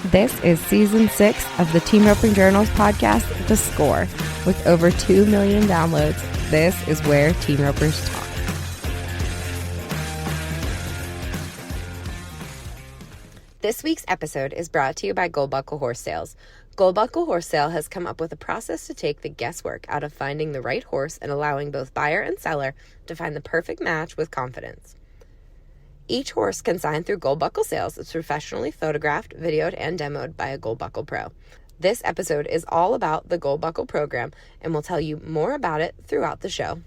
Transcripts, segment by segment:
This is Season 6 of the Team Roping Journals podcast, The Score. With over 2 million downloads, this is where team ropers talk. This week's episode is brought to you by Gold Buckle Horse Sales. Gold Buckle Horse Sale has come up with a process to take the guesswork out of finding the right horse and allowing both buyer and seller to find the perfect match with confidence. Each horse consigned through Gold Buckle Sales is professionally photographed, videoed, and demoed by a Gold Buckle Pro. This episode is all about the Gold Buckle program, and we'll tell you more about it throughout the show.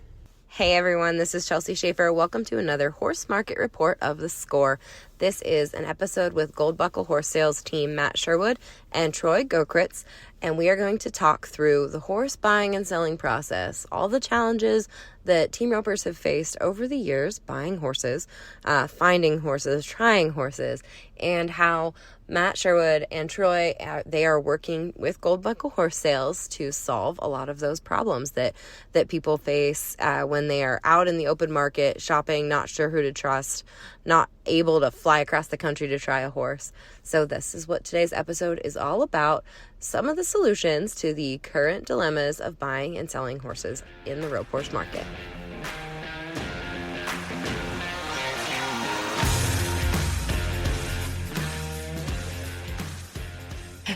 Hey everyone, this is Chelsea Schaefer. Welcome to another Horse Market Report of The Score. This is an episode with Gold Buckle Horse Sales team Matt Sherwood and Troy Goeckeritz, and we are going to talk through the horse buying and selling process, all the challenges that team ropers have faced over the years buying horses, finding horses, trying horses, and how Matt Sherwood and Troy, they are working with Gold Buckle Horse Sales to solve a lot of those problems that people face when they are out in the open market shopping, not sure who to trust, not able to fly across the country to try a horse. So this is what today's episode is all about, some of the solutions to the current dilemmas of buying and selling horses in the rope horse market.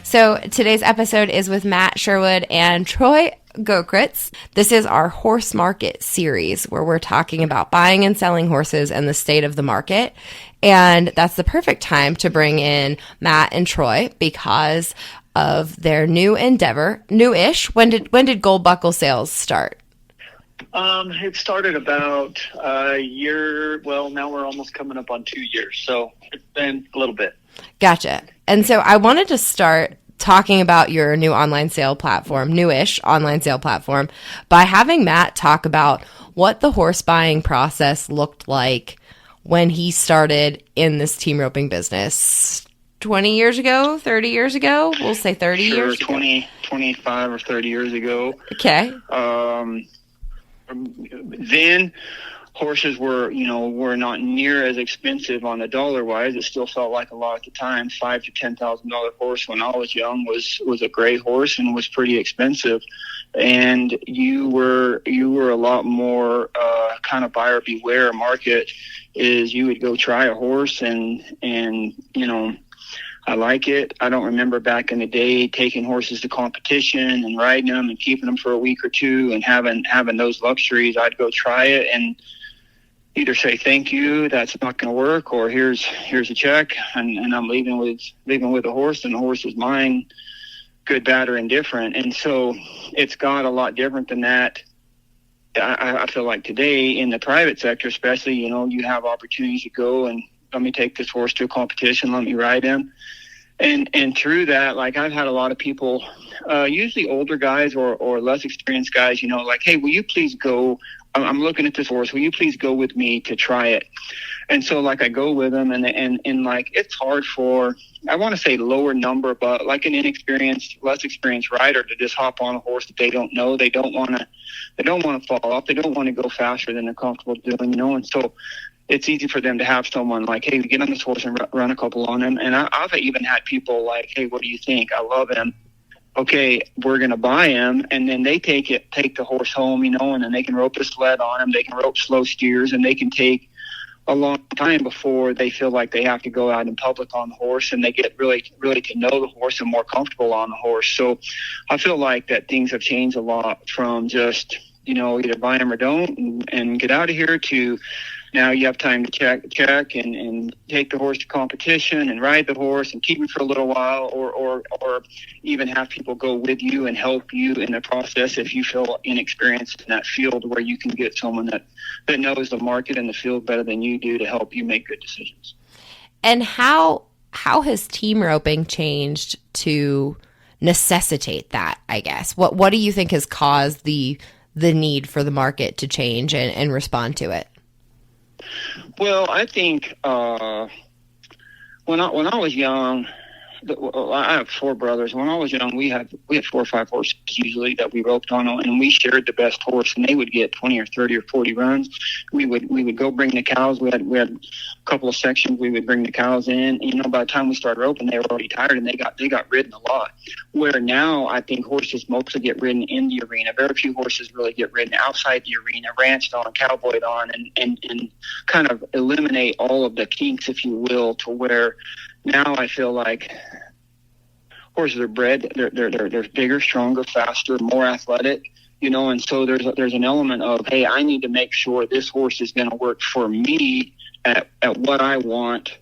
So today's episode is with Matt Sherwood and Troy Goeckeritz. This is our horse market series where we're talking about buying and selling horses and the state of the market. And that's the perfect time to bring in Matt and Troy because of their new endeavor, new-ish. When did Gold Buckle Sales start? It started about a year. Well, now we're almost coming up on 2 years. So it's been a little bit. Gotcha. And so I wanted to start talking about your new online sale platform, newish online sale platform, by having Matt talk about what the horse buying process looked like when he started in this team roping business 20 years ago, 30 years ago. We'll say 30 years ago. 25 or 30 years ago. Okay. Then horses were not near as expensive on the dollar wise. It still felt like a lot at the time. $5,000 to $10,000 horse when I was young was a great horse and was pretty expensive. And you were a lot more kind of buyer beware market. Is you would go try a horse and I like it. I don't remember back in the day taking horses to competition and riding them and keeping them for a week or two and having those luxuries. I'd go try it and either say thank you, that's not going to work, or here's a check, and I'm leaving with a horse, and the horse is mine, good, bad, or indifferent. And so it's got a lot different than that. I feel like today in the private sector, especially, you have opportunities to go and let me take this horse to a competition, let me ride him. And through that, like I've had a lot of people, usually older guys or less experienced guys, like, hey, will you please go? I'm looking at this horse. Will you please go with me to try it? And so like I go with them and like it's hard for, I want to say lower number, but like an inexperienced, less experienced rider to just hop on a horse that they don't know. They don't want to fall off. They don't want to go faster than they're comfortable doing, And so it's easy for them to have someone like, hey, get on this horse and run a couple on him. And I've even had people like, hey, what do you think? I love him. Okay, we're going to buy him. And then they take the horse home, and then they can rope a sled on him. They can rope slow steers, and they can take a long time before they feel like they have to go out in public on the horse, and they get really, really to know the horse and more comfortable on the horse. So I feel like that things have changed a lot from just, either buy them or don't and get out of here to now you have time to check and take the horse to competition and ride the horse and keep him for a little while or even have people go with you and help you in the process if you feel inexperienced in that field, where you can get someone that knows the market and the field better than you do to help you make good decisions. And how has team roping changed to necessitate that, I guess? What do you think has caused the need for the market to change and respond to it? Well, I think when I was young, I have 4 brothers. When I was young, we had 4 or 5 horses usually that we roped on, and we shared the best horse, and they would get 20 or 30 or 40 runs. We would go bring the cows. We had a couple of sections. We would bring the cows in. And, by the time we started roping, they were already tired, and they got ridden a lot. Where now I think horses mostly get ridden in the arena. Very few horses really get ridden outside the arena, ranched on, cowboyed on, and kind of eliminate all of the kinks, if you will, to where now I feel like horses are bred. They're bigger, stronger, faster, more athletic, and so there's an element of, hey, I need to make sure this horse is going to work for me at what I want.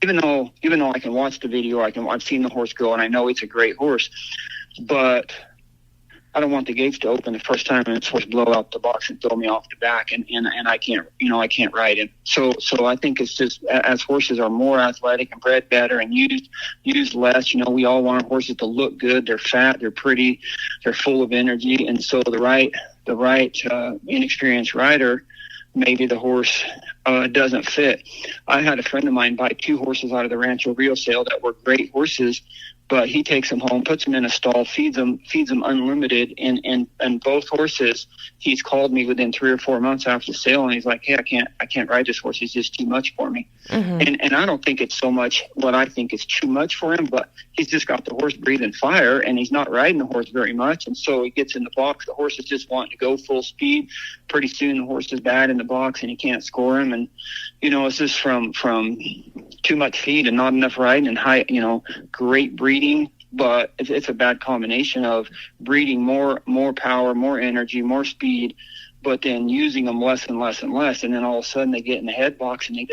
Even though I can watch the video, I've seen the horse go, and I know it's a great horse, but I don't want the gates to open the first time and this horse blow out the box and throw me off the back, and I can't, I can't ride him. So I think it's just, as horses are more athletic and bred better and used less, we all want our horses to look good. They're fat, they're pretty, they're full of energy, and so the right inexperienced rider, maybe the horse doesn't fit. I had a friend of mine buy 2 horses out of the Rancho Rio sale that were great horses, but he takes them home, puts them in a stall, feeds them unlimited, and both horses, he's called me within 3 or 4 months after the sale, and he's like, hey, I can't ride this horse. He's just too much for me. Mm-hmm. And I don't think it's so much what I think is too much for him, but he's just got the horse breathing fire, and he's not riding the horse very much, and so he gets in the box. The horse is just wanting to go full speed. Pretty soon the horse is bad in the box, and he can't score him, and it's just from too much feed and not enough riding and high, great breeding, but it's a bad combination of breeding more power, more energy, more speed, but then using them less and less and less, and then all of a sudden they get in the head box and they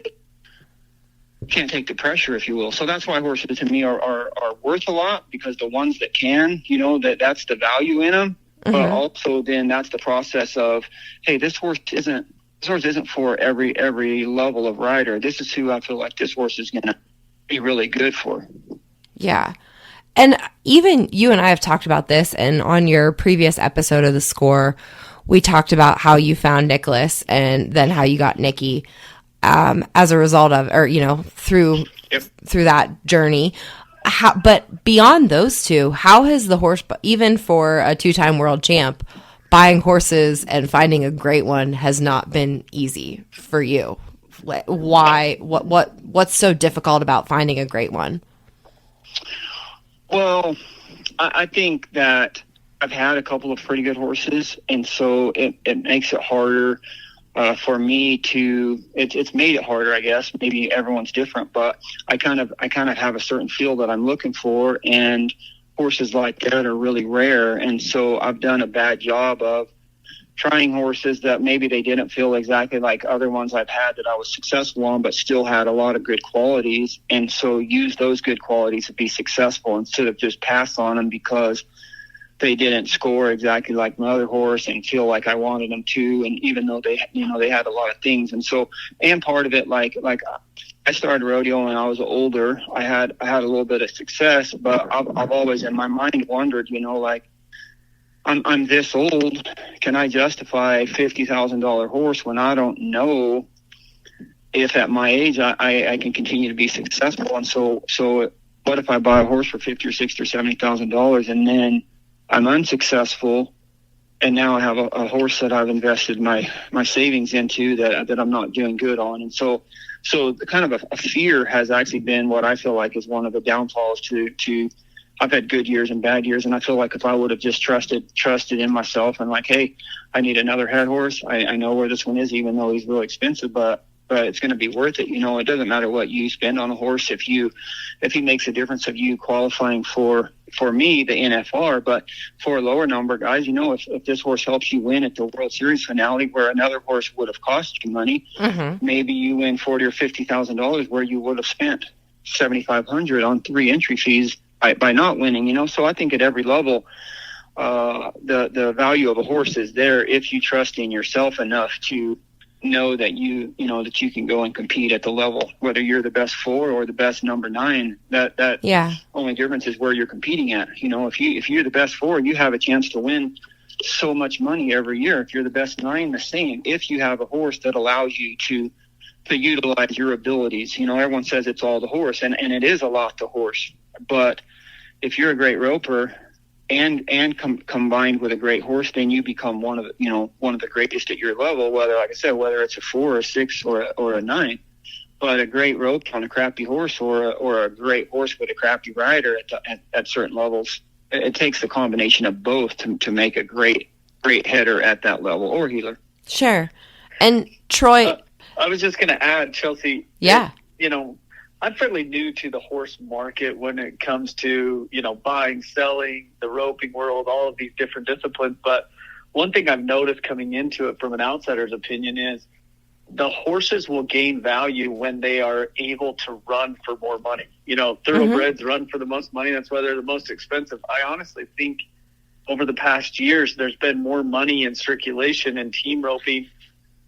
can't take the pressure, if you will. So that's why horses to me are worth a lot, because the ones that can, that's the value in them. Mm-hmm. But also then that's the process of, hey, this horse isn't for every level of rider. This is who I feel like this horse is going to be really good for. Yeah. And even you and I have talked about this, and on your previous episode of The Score, we talked about how you found Nicholas and then how you got Nikki as a result of, or, through that journey. But beyond those two, how has the horse, even for a 2-time world champ, buying horses and finding a great one has not been easy for you? Why? What's so difficult about finding a great one? Well, I think that I've had a couple of pretty good horses, and so it makes it harder for me to. It's made it harder, I guess. Maybe everyone's different, but I kind of have a certain feel that I'm looking for, and horses like that are really rare. And so I've done a bad job of trying horses that maybe they didn't feel exactly like other ones I've had that I was successful on, but still had a lot of good qualities. And so use those good qualities to be successful instead of just pass on them because they didn't score exactly like my other horse and feel like I wanted them to. And even though they had a lot of things. And so, and part of it, like I started rodeo when I was older. I had a little bit of success, but I've always in my mind wondered, I'm this old. Can I justify a $50,000 horse when I don't know if at my age I can continue to be successful? And so what if I buy a horse for $50,000 or $60,000 or $70,000 and then I'm unsuccessful, and now I have a horse that I've invested my savings into that I'm not doing good on? And so kind of a fear has actually been what I feel like is one of the downfalls to I've had good years and bad years, and I feel like if I would have just trusted in myself and like, hey, I need another head horse. I know where this one is, even though he's really expensive, but it's going to be worth it. It doesn't matter what you spend on a horse if he makes a difference of you qualifying for me, the NFR. But for a lower number, guys, if this horse helps you win at the World Series finale where another horse would have cost you money, mm-hmm. maybe you win $40,000 or $50,000 where you would have spent $7,500 on 3 entry fees by not winning. So I think at every level, the value of a horse is there if you trust in yourself enough to know that you can go and compete at the level, whether you're the best 4 or the best number 9. That only difference is where you're competing at. If you're the best 4, you have a chance to win so much money every year. If you're the best 9, the same. If you have a horse that allows you to utilize your abilities. Everyone says it's all the horse, and it is a lot the horse. But if you're a great roper and combined with a great horse, then you become one of the greatest at your level, whether, like I said, whether it's a 4 or a 6 or a 9. But a great rope on a crappy horse or a great horse with a crappy rider at certain levels, it takes the combination of both to make a great header at that level, or heeler. Sure. And Troy, I was just going to add, Chelsea. Yeah. I'm fairly new to the horse market when it comes to, buying, selling, the roping world, all of these different disciplines. But one thing I've noticed coming into it from an outsider's opinion is the horses will gain value when they are able to run for more money. Thoroughbreds run for the most money. That's why they're the most expensive. I honestly think over the past years, there's been more money in circulation and team roping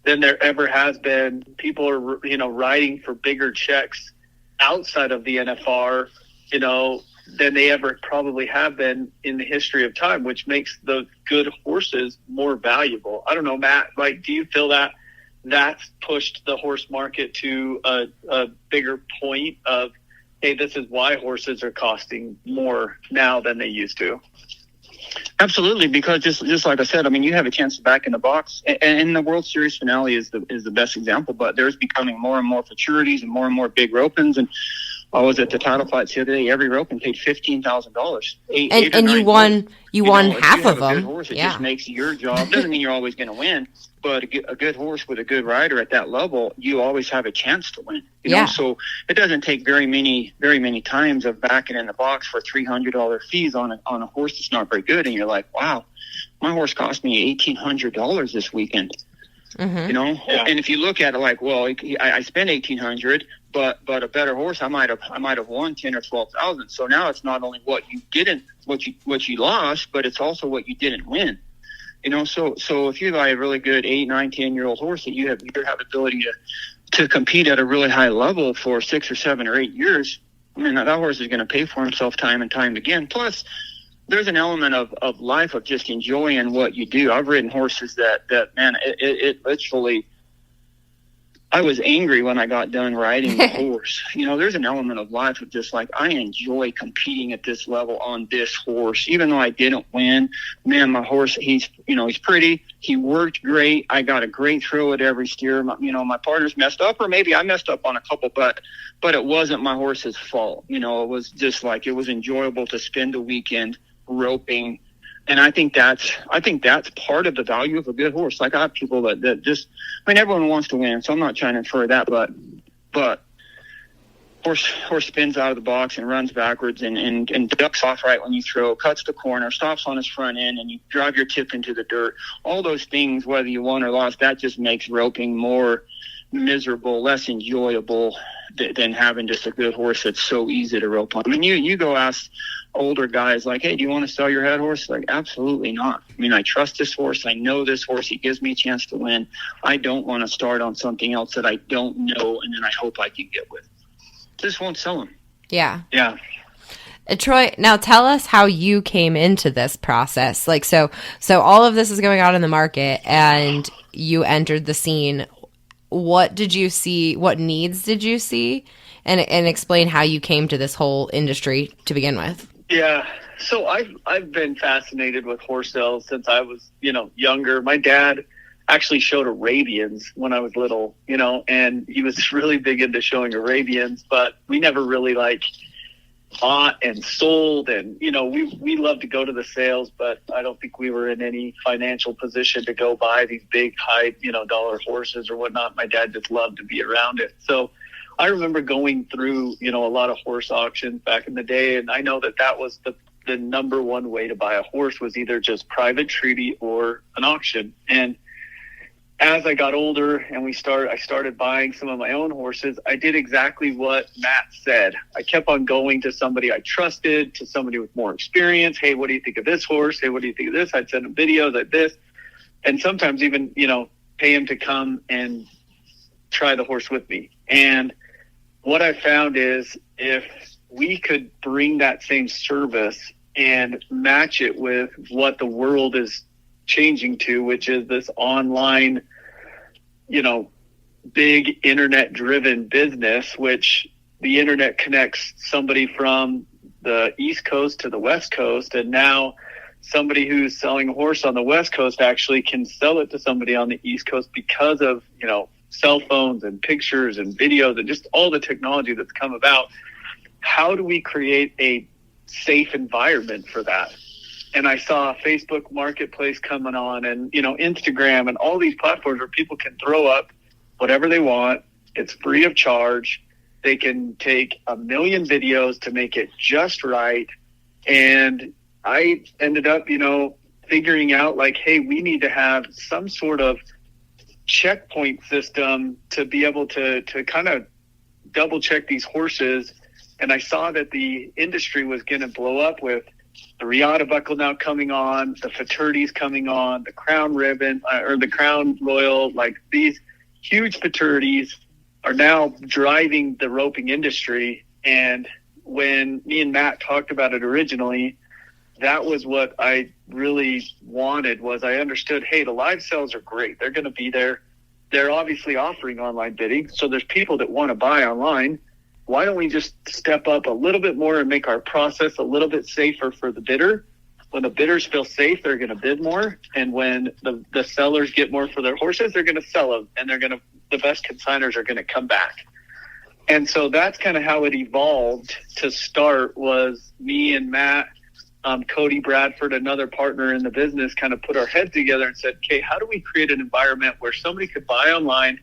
than there ever has been. People are, riding for bigger checks outside of the NFR, than they ever probably have been in the history of time, which makes the good horses more valuable. I don't know, Matt, do you feel that that's pushed the horse market to a bigger point of, hey, this is why horses are costing more now than they used to? Absolutely, because just like I said, you have a chance to back in the box, and the World Series finale is the best example. But there's becoming more and more futurities and more big ropings. And I was at the title fights the other day. Every roping paid $15,000. And you won half of them. Good horse, it just makes your job. Doesn't mean you're always going to win, but a good horse with a good rider at that level, you always have a chance to win. You know, so it doesn't take very many times of backing in the box for $300 fees on a horse that's not very good, and you're like, wow, my horse cost me $1,800 this weekend. Mm-hmm. And if you look at it like, well, I spent $1,800, but a better horse, I might have won 10 or 12,000. So now it's not only what you lost, but it's also what you didn't win. So if you buy a really good 8, 9, 10-year-old horse that you have ability to compete at a really high level for 6 or 7 or 8 years, that horse is going to pay for himself time and time again. Plus, there's an element of life, of just enjoying what you do. I've ridden horses that man, it literally, I was angry when I got done riding the horse. There's an element of life of just like, I enjoy competing at this level on this horse. Even though I didn't win, man, my horse, he's pretty. He worked great. I got a great throw at every steer. My partners messed up, or maybe I messed up on a couple, but it wasn't my horse's fault. It was just like, it was enjoyable to spend a weekend roping. And I think that's part of the value of a good horse. Like, I have people that just, everyone wants to win, so I'm not trying to infer that, but horse spins out of the box and runs backwards and ducks off right when you throw, cuts the corner, stops on his front end, and you drive your tip into the dirt. All those things, whether you won or lost, that just makes roping more miserable, less enjoyable than having just a good horse that's so easy to rope on. You go ask older guys like, hey, do you want to sell your head horse? Like, absolutely not. I trust this horse. I know this horse. He gives me a chance to win. I don't want to start on something else that I don't know and then I hope I can get with. Just won't sell him. Yeah. Yeah. Troy, now tell us how you came into this process. So all of this is going on in the market and you entered the scene. What did you see? What needs did you see? And explain how you came to this whole industry to begin with. Yeah. So I've been fascinated with horse sales since I was, younger. My dad actually showed Arabians when I was little, and he was really big into showing Arabians, but we never really bought and sold. And, we loved to go to the sales, but I don't think we were in any financial position to go buy these big high, dollar horses or whatnot. My dad just loved to be around it. So I remember going through, a lot of horse auctions back in the day, and I know that was the number one way to buy a horse was either just private treaty or an auction. And as I got older and I started buying some of my own horses, I did exactly what Matt said. I kept on going to somebody I trusted, to somebody with more experience. Hey, what do you think of this horse? Hey, what do you think of this? I'd send them videos like this, and sometimes even, pay him to come and try the horse with me. And what I found is if we could bring that same service and match it with what the world is changing to, which is this online, big internet driven business, which the internet connects somebody from the East Coast to the West Coast. And now somebody who's selling a horse on the West Coast actually can sell it to somebody on the East Coast because of, cell phones and pictures and videos and just all the technology that's come about. How do we create a safe environment for that? And I saw Facebook Marketplace coming on and, Instagram and all these platforms where people can throw up whatever they want. It's free of charge. They can take 1 million videos to make it just right. And I ended up, figuring out like, hey, we need to have some sort of checkpoint system to be able to kind of double check these horses. And I saw that the industry was going to blow up with the Riata buckle now coming on, the fraternities coming on, the Crown Ribbon or the Crown Royal, like these huge fraternities are now driving the roping industry. And when me and Matt talked about it originally, that was what I really wanted. Was I understood, hey, the live sales are great. They're going to be there. They're obviously offering online bidding. So there's people that want to buy online. Why don't we just step up a little bit more and make our process a little bit safer for the bidder? When the bidders feel safe, they're going to bid more. And when the sellers get more for their horses, they're going to sell them. And the best consigners are going to come back. And so that's kind of how it evolved to start. Was me and Matt, Cody Bradford, another partner in the business, kind of put our heads together and said, okay, how do we create an environment where somebody could buy online,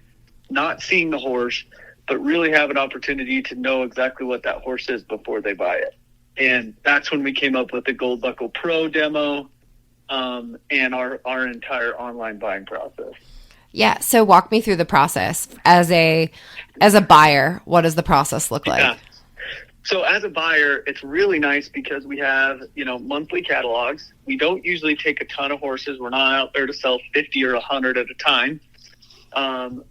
not seeing the horse, but really have an opportunity to know exactly what that horse is before they buy it? And that's when we came up with the Gold Buckle Pro demo and our entire online buying process. Yeah. So walk me through the process as a buyer. What does the process look like? Yeah. So as a buyer, it's really nice because we have, monthly catalogs. We don't usually take a ton of horses. We're not out there to sell 50 or 100 at a time.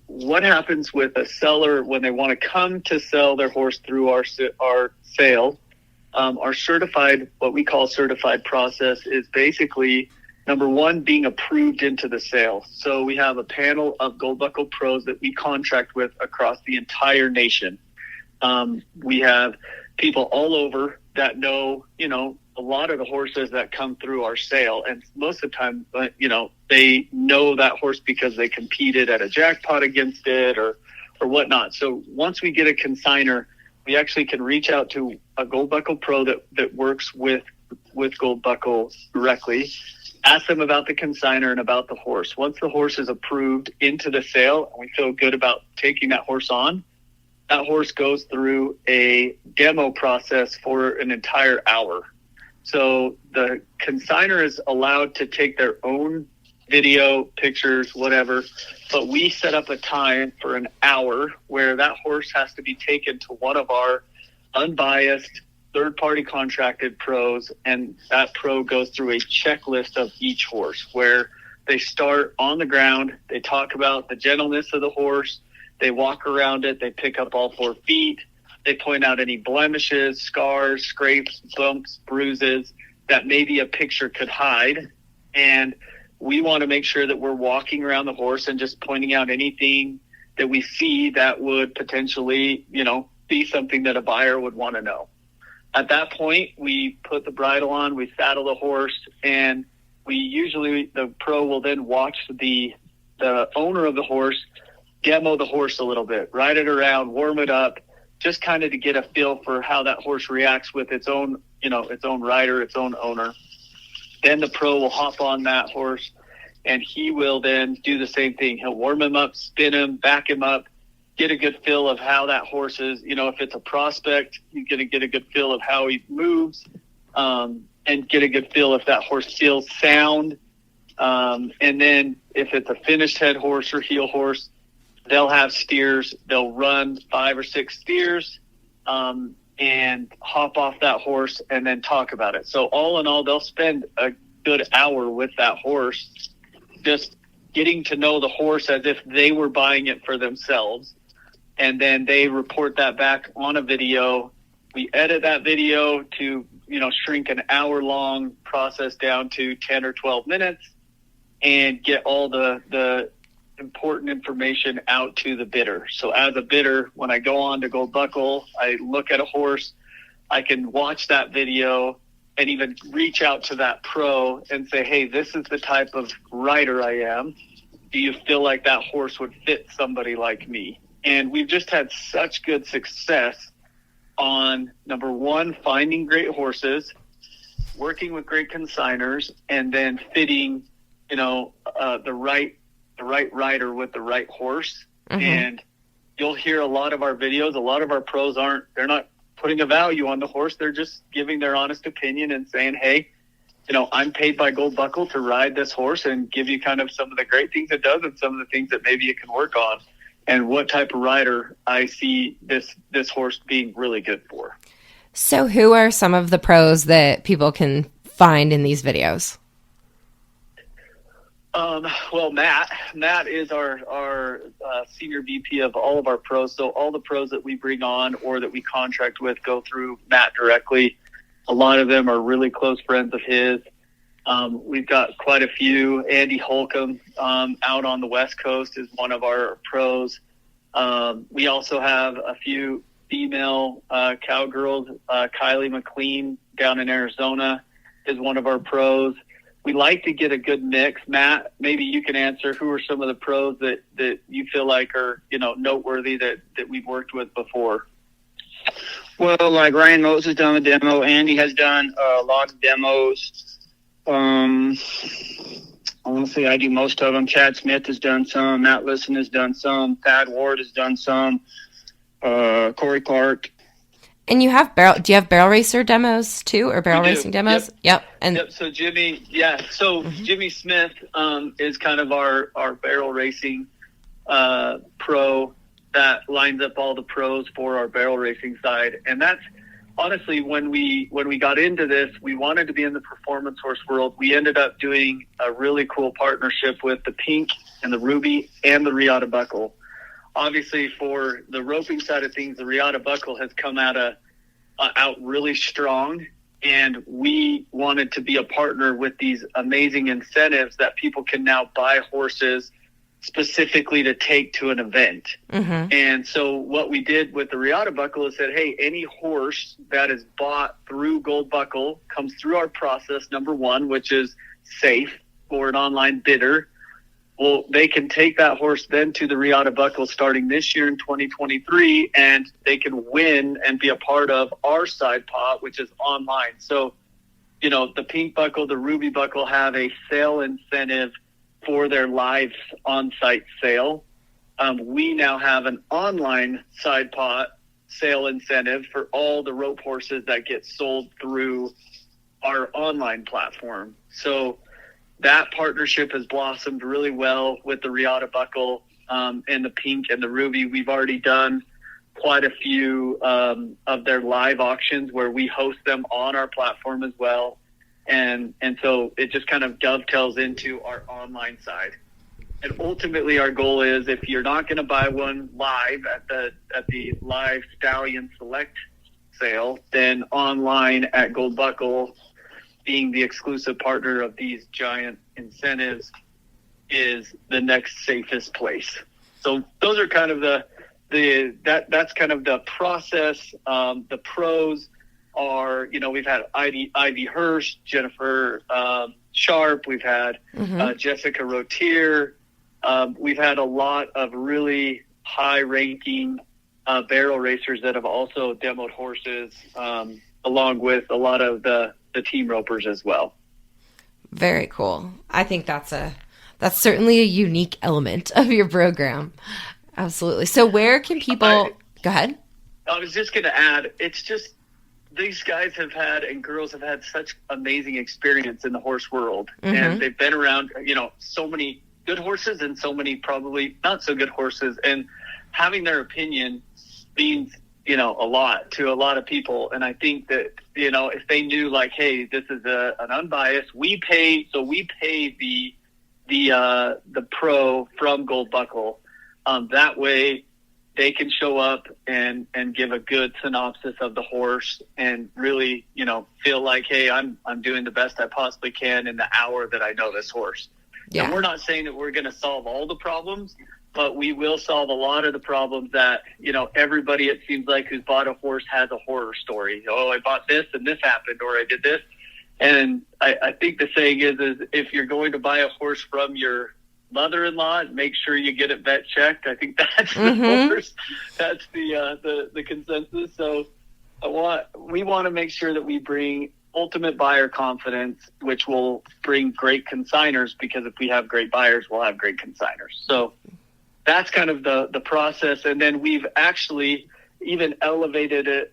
What happens with a seller when they want to come to sell their horse through our sale? Our certified, what we call certified process, is basically, number one, being approved into the sale. So we have a panel of Gold Buckle pros that we contract with across the entire nation. We have people all over that know, a lot of the horses that come through our sale. And most of the time, they know that horse because they competed at a jackpot against it or whatnot. So once we get a consignor, we actually can reach out to a Gold Buckle pro that works with Gold Buckle directly, ask them about the consignor and about the horse. Once the horse is approved into the sale and we feel good about taking that horse on, that horse goes through a demo process for an entire hour. So the consignor is allowed to take their own video, pictures, whatever, but we set up a time for an hour where that horse has to be taken to one of our unbiased third-party contracted pros, and that pro goes through a checklist of each horse where they start on the ground, they talk about the gentleness of the horse, they walk around it, they pick up all 4 feet, they point out any blemishes, scars, scrapes, bumps, bruises that maybe a picture could hide. And we want to make sure that we're walking around the horse and just pointing out anything that we see that would potentially, be something that a buyer would want to know. At that point, we put the bridle on, we saddle the horse, and the pro will then watch the owner of the horse demo the horse a little bit, ride it around, warm it up, just kind of to get a feel for how that horse reacts with its own, its own rider, its own owner. Then the pro will hop on that horse and he will then do the same thing. He'll warm him up, spin him, back him up, get a good feel of how that horse is. If it's a prospect, you're going to get a good feel of how he moves, and get a good feel if that horse feels sound. And then if it's a finished head horse or heel horse, they'll have steers. They'll run 5 or 6 steers, and hop off that horse and then talk about it. So all in all, they'll spend a good hour with that horse, just getting to know the horse as if they were buying it for themselves. And then they report that back on a video. We edit that video to, shrink an hour-long process down to 10 or 12 minutes and get all the important information out to the bidder. So as a bidder, when I go on to Gold Buckle, I look at a horse, I can watch that video and even reach out to that pro and say, hey, this is the type of rider I am. Do you feel like that horse would fit somebody like me? And we've just had such good success on, number one, finding great horses, working with great consigners, and then fitting, the right rider with the right horse. Mm-hmm. And you'll hear a lot of our videos. A lot of our pros they're not putting a value on the horse. They're just giving their honest opinion and saying, hey, I'm paid by Gold Buckle to ride this horse and give you kind of some of the great things it does and some of the things that maybe it can work on, and what type of rider I see this horse being really good for. So who are some of the pros that people can find in these videos? Well, Matt is our senior VP of all of our pros. So all the pros that we bring on or that we contract with go through Matt directly. A lot of them are really close friends of his. We've got quite a few. Andy Holcomb out on the West Coast is one of our pros. We also have a few female cowgirls. Kylie McLean down in Arizona is one of our pros. We like to get a good mix. Matt, maybe you can answer who are some of the pros that you feel like are, noteworthy that we've worked with before. Well, like Ryan Moses has done a demo. Andy has done a lot of demos. I want to say I do most of them. Chad Smith has done some. Matt Lisson has done some. Thad Ward has done some. Corey Clark. And do you have barrel racer demos too, or barrel racing demos? Yep. Yep. So Jimmy, Jimmy Smith is kind of our barrel racing pro that lines up all the pros for our barrel racing side. And that's honestly, when we got into this, we wanted to be in the performance horse world. We ended up doing a really cool partnership with the Pink and the Ruby and the Riata Buckle. Obviously, for the roping side of things, the Riata Buckle has come out really strong, and we wanted to be a partner with these amazing incentives that people can now buy horses specifically to take to an event. Mm-hmm. And so what we did with the Riata Buckle is said, hey, any horse that is bought through Gold Buckle comes through our process, number one, which is safe for an online bidder. Well, they can take that horse then to the Riata Buckle starting this year in 2023, and they can win and be a part of our side pot, which is online. So, the Pink Buckle, the Ruby Buckle have a sale incentive for their live on-site sale. We now have an online side pot sale incentive for all the rope horses that get sold through our online platform. So that partnership has blossomed really well with the Riata Buckle and the Pink and the Ruby. We've already done quite a few of their live auctions where we host them on our platform as well. And so it just kind of dovetails into our online side. And ultimately our goal is, if you're not going to buy one live at the live Stallion Select sale, then online at Gold Buckle, being the exclusive partner of these giant incentives, is the next safest place. So those are kind of that's kind of the process. The pros are, we've had Ivy Hurst, Jennifer Sharp, we've had Jessica Rotier. We've had a lot of really high-ranking barrel racers that have also demoed horses, along with a lot of the team ropers as well. Very cool. I think that's certainly a unique element of your program. Absolutely. So where can people go ahead? I was just going to add, it's just these guys have had and girls have had such amazing experience in the horse world, and they've been around, so many good horses and so many probably not so good horses, and having their opinion means a lot to a lot of people. And I think that if they knew, like, hey, this is an unbiased, we pay the pro from Gold Buckle, that way they can show up and give a good synopsis of the horse and really feel like, hey, I'm doing the best I possibly can in the hour that I know this horse. Yeah. And we're not saying that we're going to solve all the problems, but we will solve a lot of the problems that, everybody, it seems like, who's bought a horse has a horror story. Oh, I bought this and this happened, or I did this. And I think the saying is if you're going to buy a horse from your mother-in-law, make sure you get it vet checked. I think that's the horse. That's the consensus. So we want to make sure that we bring ultimate buyer confidence, which will bring great consigners, because if we have great buyers, we'll have great consigners. So that's kind of the process. And then we've actually even elevated it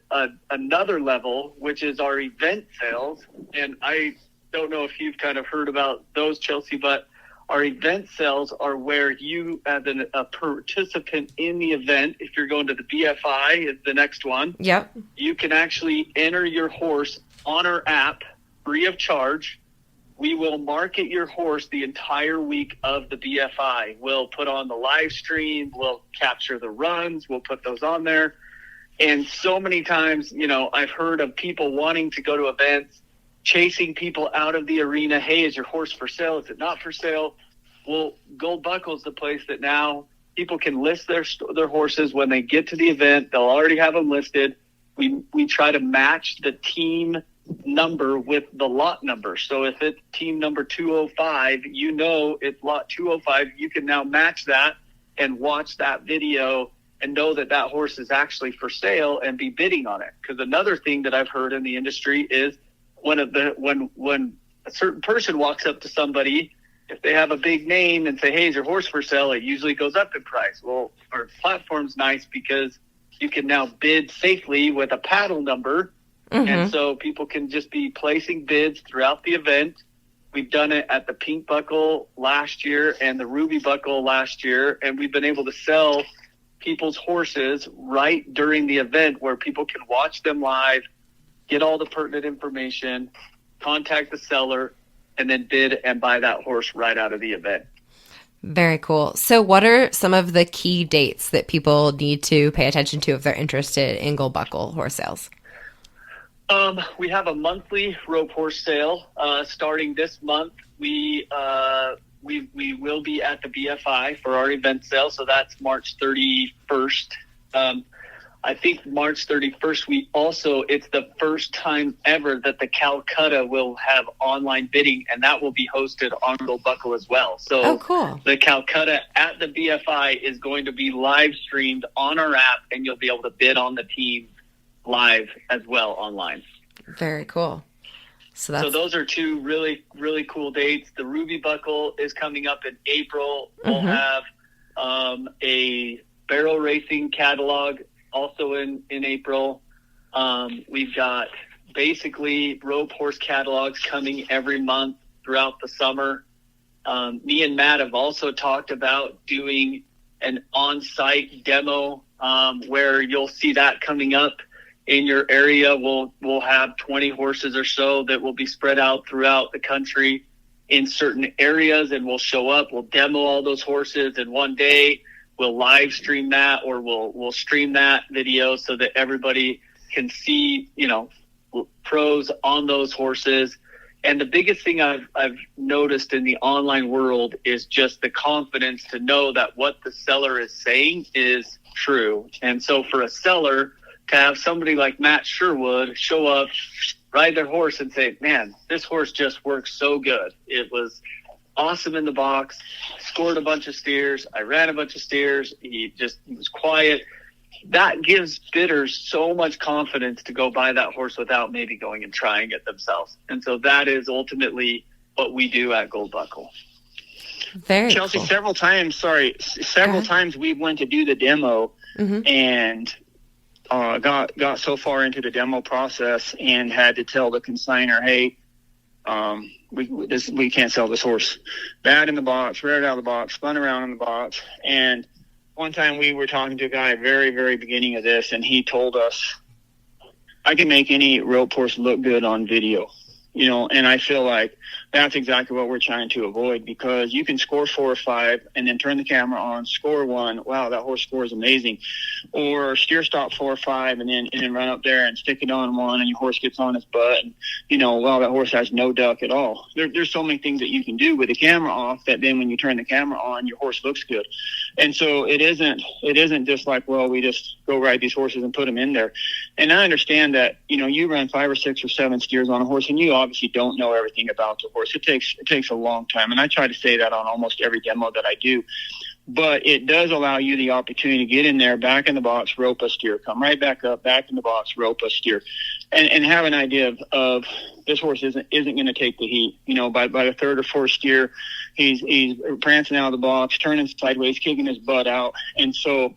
another level, which is our event sales. And I don't know if you've kind of heard about those, Chelsea, but our event sales are where you, as a participant in the event, if you're going to the BFI, is the next one. Yep. You can actually enter your horse on our app free of charge. We will market your horse the entire week of the BFI. We'll put on the live stream. We'll capture the runs. We'll put those on there. And so many times, I've heard of people wanting to go to events, chasing people out of the arena. Hey, is your horse for sale? Is it not for sale? Well, Gold Buckle is the place that now people can list their horses when they get to the event. They'll already have them listed. We try to match the team number with the lot number. So if it's team number 205, it's lot 205. You can now match that and watch that video and know that horse is actually for sale and be bidding on it. Because another thing that I've heard in the industry is when a certain person walks up to somebody, if they have a big name and say, hey, is your horse for sale? It usually goes up in price. Well, our platform's nice because you can now bid safely with a paddle number. And so people can just be placing bids throughout the event. We've done it at the Pink Buckle last year and the Ruby Buckle last year. And we've been able to sell people's horses right during the event, where people can watch them live, get all the pertinent information, contact the seller, and then bid and buy that horse right out of the event. Very cool. So what are some of the key dates that people need to pay attention to if they're interested in Gold Buckle horse sales? We have a monthly rope horse sale starting this month. We will be at the BFI for our event sale, so that's March 31st. I think March 31st, it's the first time ever that the Calcutta will have online bidding, and that will be hosted on Gold Buckle as well. So cool. The Calcutta at the BFI is going to be live streamed on our app, and you'll be able to bid on the team live as well online. Very cool. So those are two really, really cool dates. The Ruby Buckle is coming up in April. We'll have a barrel racing catalog also in April. We've got basically rope horse catalogs coming every month throughout the summer. Me and Matt have also talked about doing an on-site demo where you'll see that coming up in your area. We'll have 20 horses or so that will be spread out throughout the country in certain areas, and we'll show up, we'll demo all those horses, and one day we'll live stream that, or we'll stream that video so that everybody can see, pros on those horses. And the biggest thing I've noticed in the online world is just the confidence to know that what the seller is saying is true. And so for a seller to have somebody like Matt Sherwood show up, ride their horse and say, man, this horse just works so good. It was awesome in the box, scored a bunch of steers. I ran a bunch of steers. He was quiet. That gives bidders so much confidence to go buy that horse without maybe going and trying it themselves. And so that is ultimately what we do at Gold Buckle. Very Chelsea, cool. several times we went to do the demo and got so far into the demo process and had to tell the consignor, hey, we can't sell this horse. Bad in the box, reared out of the box, spun around in the box. And one time we were talking to a guy very, very beginning of this, and he told us, I can make any rope horse look good on video, and I feel like that's exactly what we're trying to avoid, because you can score 4 or 5 and then turn the camera on, score 1. Wow, that horse scores amazing. Or steer stop 4 or 5 and then run up there and stick it on 1 and your horse gets on his butt. And, well, that horse has no duck at all. There's so many things that you can do with the camera off that then when you turn the camera on, your horse looks good. And so it isn't just like, well, we just go ride these horses and put them in there. And I understand that, you run 5 or 6 or 7 steers on a horse and you obviously don't know everything about the horse. It takes a long time. And I try to say that on almost every demo that I do. But it does allow you the opportunity to get in there, back in the box, rope a steer, come right back up, back in the box, rope a steer, and have an idea of this horse isn't going to take the heat. By the 3rd or 4th steer, he's prancing out of the box, turning sideways, kicking his butt out. And so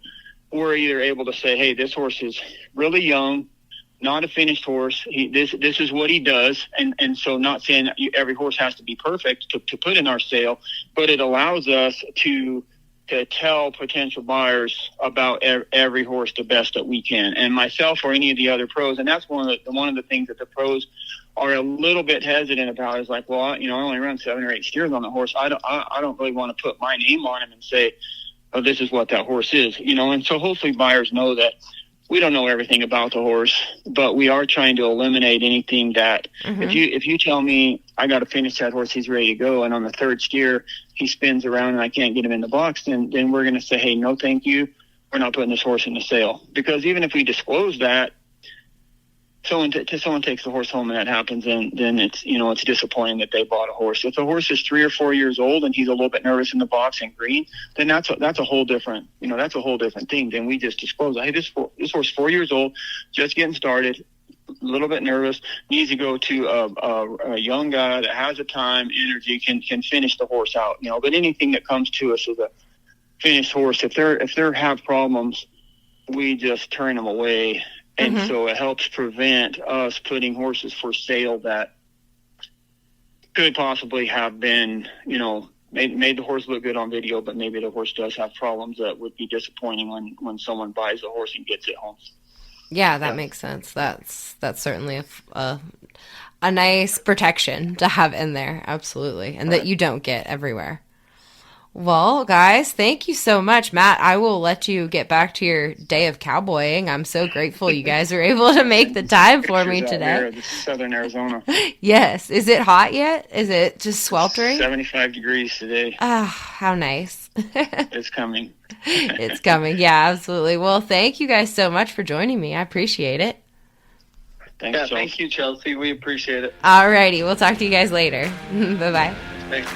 we're either able to say, hey, this horse is really young, not a finished horse. This is what he does. And so not saying that every horse has to be perfect to put in our sale, but it allows us to tell potential buyers about every horse the best that we can, and myself or any of the other pros. And that's one of the things that the pros are a little bit hesitant about, is like, well, I only run 7 or 8 steers on the horse. I don't really want to put my name on him and say, oh, this is what that horse is, and so hopefully buyers know that we don't know everything about the horse, but we are trying to eliminate anything that if you tell me I got to finish that horse, he's ready to go, and on the 3rd steer he spins around and I can't get him in the box, then we're going to say, hey, no, thank you. We're not putting this horse in the sale. Because even if we disclose that, someone takes the horse home and that happens, and then it's it's disappointing that they bought a horse. If the horse is 3 or 4 years old and he's a little bit nervous in the box and green, then that's a whole different thing. Then we just disclose, hey, this horse is 4 years old, just getting started, a little bit nervous, needs to go to a young guy that has the time, energy, can finish the horse out. But anything that comes to us as a finished horse, if they have problems, we just turn them away. And so it helps prevent us putting horses for sale that could possibly have been, made the horse look good on video, but maybe the horse does have problems that would be disappointing when someone buys the horse and gets it home. Yeah, that makes sense. That's certainly a nice protection to have in there. Absolutely. And that you don't get everywhere. Well, guys, thank you so much. Matt, I will let you get back to your day of cowboying. I'm so grateful you guys were able to make the time for me today. This is Southern Arizona. Yes. Is it hot yet? Is it just sweltering? 75 degrees today. Ah, how nice. It's coming. It's coming. Yeah, absolutely. Well, thank you guys so much for joining me. I appreciate it. Thanks, Chelsea. Thank you, Chelsea. We appreciate it. All righty. We'll talk to you guys later. Bye-bye. Thanks.